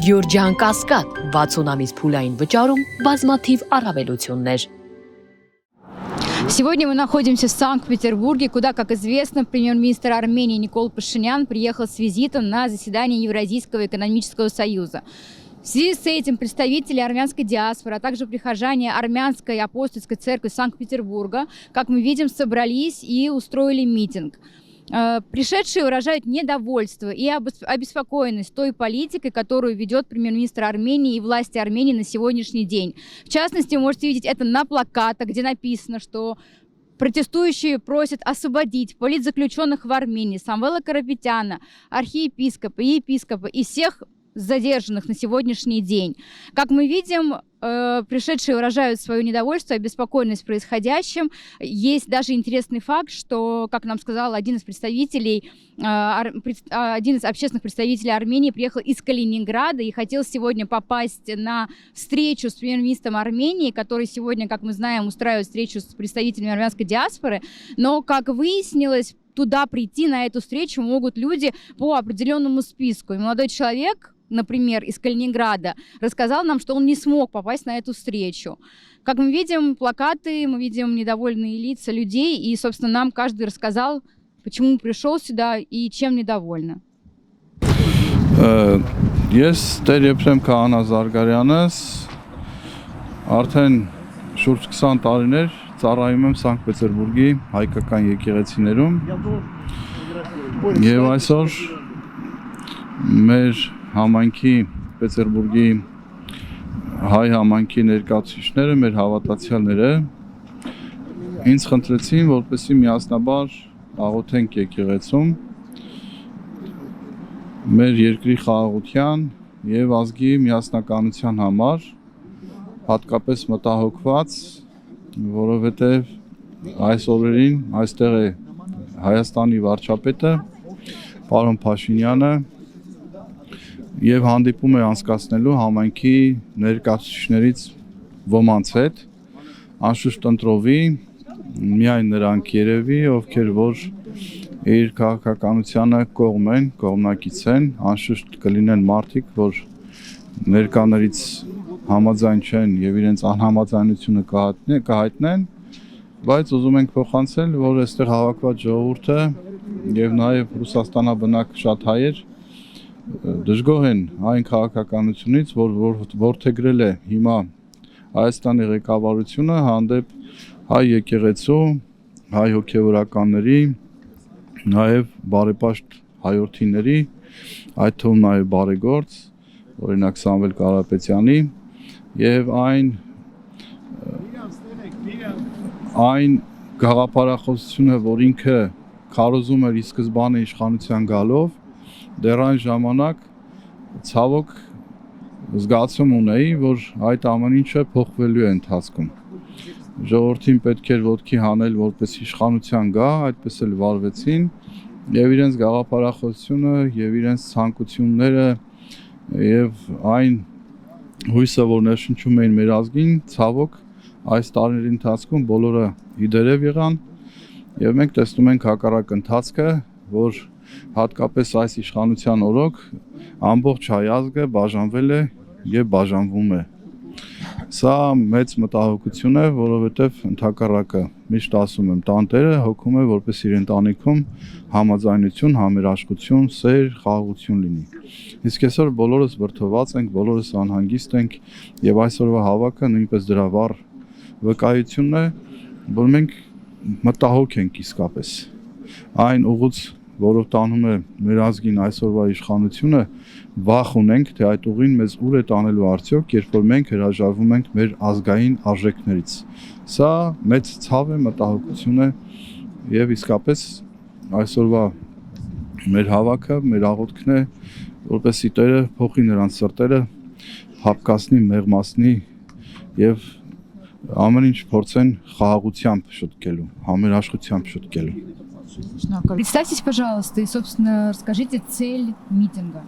Գյորջյան Կասկադ 60 ամիս փուլային վճարում բազմաթիվ առավելություններ։ Сегодня мы находимся в Санкт-Петербурге, куда, как известно, премьер-министр Армении Никол Пашинян приехал с визитом на заседание Евразийского экономического союза. В связи с этим представители армянской диаспоры, а также прихожане Армянской апостольской церкви Санкт-Петербурга, как мы видим, собрались и устроили митинг. Пришедшие выражают недовольство и обеспокоенность той политикой, которую ведет премьер-министр Армении и власти Армении на сегодняшний день. В частности, вы можете видеть это на плакатах, где написано, что протестующие просят освободить политзаключенных в Армении, Самвела Карапетяна, архиепископа и епископа и всех задержанных на сегодняшний день. Как мы видим, пришедшие выражают свое недовольство и обеспокоенность происходящим. Есть даже интересный факт, что, как нам сказал один из общественных представителей Армении, приехал из Калининграда и хотел сегодня попасть на встречу с премьер-министром Армении, который сегодня, как мы знаем, устраивает встречу с представителями армянской диаспоры. Но, как выяснилось, туда прийти на эту встречу могут люди по определенному списку. И молодой человек, например, из Калининграда, рассказал нам, что он не смог попасть на эту встречу. Как мы видим плакаты, мы видим недовольные лица людей, и, собственно, нам каждый рассказал, почему пришел сюда и чем недовольны. Ես Տեր Եփրեմ Քահանա Զարգարյանս արդեն շուրջ 20 տարիներ ծառայում եմ Սանկտ Պետերբուրգի հայկական եկեղեցիներում եւ այսօր մեր համայնքի Պետերբուրգի հայ համայնքի ներկայացուցիչները, մեր հավատացյալները ինձ խնդրեցին, որպեսզի միասնաբար աղոթենք եկեղեցում մեր երկրի խաղաղության եւ ազգի միասնականության համար, հատկապես մտահոգված, որովհետեւ այս օրերին այստեղ է Հայաստանի վարչապետը պարոն Փաշինյանը եւ հանդիպում է անցկացնելու համայնքի ներկայացուցիչներից ոմանց հետ, անշուշտ ընտրովի միայն նրանք երևի, ովքեր որ իր քաղաքականությանը կողմ են, կողմնակից են, անշուշտ կլինեն մարդիկ, որ ներկաներից համաձայն չեն եւ իրենց անհամաձայնությունը կհայտնեն, բայց ուզում ենք փոխանցել, որ այստեղ հավաքված ժողովուրդը եւ նաեւ Ռուսաստանաբնակ շատ հայեր դժգոհ են այն քաղաքականությունից, որ որդեգրել է հիմա Հայաստանի ղեկավարությունը հանդեպ հայ եկեղեցու, հայ հոգևորականների, նաև բարեպաշտ հայորդիների, այդ թվում նաև բարեգործ, օրինակ Սամվել Կարապետյանի եւ այն գաղափարախոսությունը, որ ինքը քարոզում էր ի սկզբանե իշխանության գալով, դեռ այն ժամանակ ցավոք զգացում ունեի, որ այդ ամեն ինչը փոխվելու է ընթացքում։ Ժողովրդին պետք էր ոտքի հանել, որպես իշխանության գա, այդպես էլ վարվեցին, եւ իրենց գաղափարախոսությունը եւ իրենց ցանկությունները եւ այն հույսը, որ ներշնչում էին մեր ազգին, ցավոք այս տարիների ընթացքում բոլորը իդերև եղան եւ մենք տեսնում ենք հակառակ ընթացքը, որ հատկապես այս իշխանության օրոք ամբողջ հայ ազգը բաժանվել է եւ բաժանվում է։ Սա մեծ մտահոգություն է, որովհետեւ ընդհակառակը միշտ ասում եմ, տանտերը հոգում է, որպես իր ընտանիքում համաձայնություն, համերաշխություն, սեր, խաղաղություն լինի։ Իսկ այսօր բոլորս վրդոված ենք, բոլորս անհանգիստ ենք եւ այսօրվա հավաքը նույնպես դրա վառ վկայությունն է, որ մենք մտահոգ ենք իսկապես։ Այն ուղուց որով տանում է մեր ազգին այսօրվա իշխանությունը, վախ ունենք, թե այդ ուղին մեզ ուր է տանելու արդյոք, երբ որ մենք հրաժարվում ենք մեր ազգային արժեքներից։ Սա մեծ ցավ է, մտահոգություն է եւ իսկապես այսօրվա մեր հավաքը, մեր աղոթքն է, որպեսզի Տերը փոխի նրանց սրտերը, հապկացնի, մեղմացնի եւ ամեն ինչ փորձեն խաղաղությամբ շտկելու, համերաշխությամբ шуткելու։ Представьтесь, пожалуйста, и, собственно, расскажите цель митинга.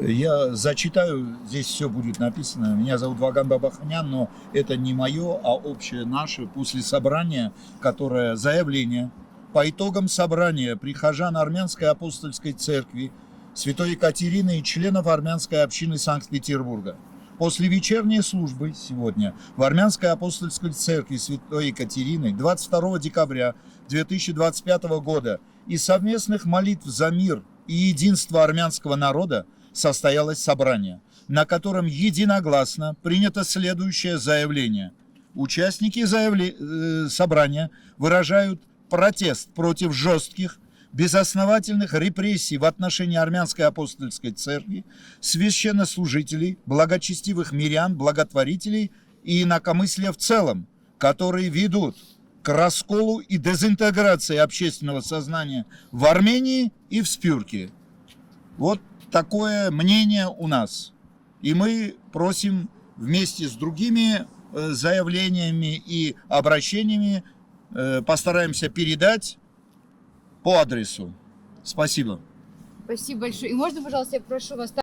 Я зачитаю, здесь все будет написано. Меня зовут Ваган Бабаханян, но это не мое, а общее наше. После собрания, которое заявление по итогам собрания прихожан Армянской апостольской церкви Святой Екатерины и членов армянской общины Санкт-Петербурга. После вечерней службы сегодня в Армянской апостольской церкви Святой Екатерины 22 декабря 2025 года и совместных молитв за мир и единство армянского народа состоялось собрание, на котором единогласно принято следующее заявление. Участники собрания выражают протест против жестких, безосновательных репрессий в отношении Армянской апостольской церкви, священнослужителей, благочестивых мирян, благотворителей и инакомыслия в целом, которые ведут к расколу и дезинтеграции общественного сознания в Армении и в Спюрке. Вот такое мнение у нас. И мы просим вместе с другими заявлениями и обращениями постараемся передать по адресу. Спасибо. Спасибо большое. И можно, пожалуйста, я прошу вас